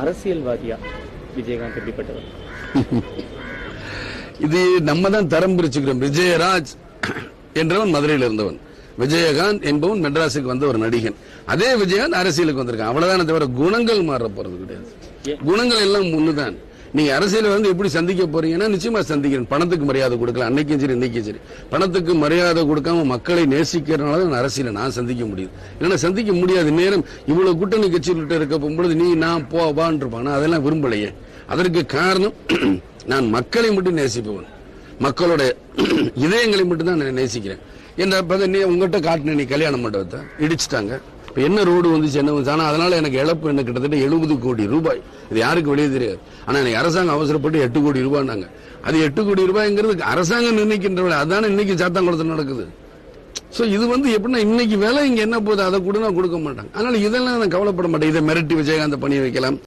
அரசியல்வாதியா விஜயகாந்த் எப்படிப்பட்டவர்? இது நம்ம தான் தரம் பிரிச்சுக்கிறோம். விஜயராஜ் என்றவன் மதுரையில் இருந்தவன், விஜயகாந்த் என்பவன் மெட்ராஸுக்கு வந்த ஒரு நடிகன். அதே விஜயகாந்த் அரசியலுக்கு வந்திருக்கான், அவ்வளவுதான். தவிர குணங்கள் மாற போறது கிடையாது. குணங்கள் எல்லாம் ஒண்ணுதான். நீங்க அரசியல் வந்து எப்படி சந்திக்க போறீங்கன்னா நிச்சயமா சந்திக்கிறேன். பணத்துக்கு மரியாதை கொடுக்கல, அன்னைக்கும் சரி இன்னைக்கும் சரி. பணத்துக்கு மரியாதை கொடுக்காம மக்களை நேசிக்கிறதுனால நான் அரசியலை நான் சந்திக்க முடியுது. இல்லைன்னா சந்திக்க முடியாது. நேரம் இவ்வளவு கூட்டணி கட்சிகிட்ட இருக்க போகும்பொழுது நீ நான் போவான் இருப்பான், அதெல்லாம் விரும்பலையே. அதற்கு காரணம் நான் மக்களை மட்டும் நேசிப்பவன், மக்களோட இதயங்களை மட்டும் தான் நான் நேசிக்கிறேன். என்ற நீ உங்ககிட்ட காட்டின நீ கல்யாண மண்டபத்தை இடிச்சுட்டாங்க. என்ன ரோடு வந்துச்சு, என்ன வந்து, ஆனா அதனால எனக்கு இழப்பு என்ன கிட்டத்தட்ட 70 கோடி ரூபாய். இது யாருக்கு வெளியே தெரியாது. ஆனா எனக்கு அரசாங்கம் அவசரப்பட்டு 8 கோடி ரூபாய்னாங்க. அது 8 கோடி ரூபாய்ங்கிறது அரசாங்கம் நிர்ணயிக்கின்ற வேலை. அதான இன்னைக்கு சாத்தாங்குளத்தில் நடக்குது. சோ இது வந்து எப்படின்னா இன்னைக்கு வேலை இங்க என்ன போகுது அதை கூட நான் கொடுக்க மாட்டாங்க. அதனால இதெல்லாம் நான் கவலைப்பட மாட்டேன். இதை மிரட்டி விஜயகாந்த் பண்ணி வைக்கலாம்,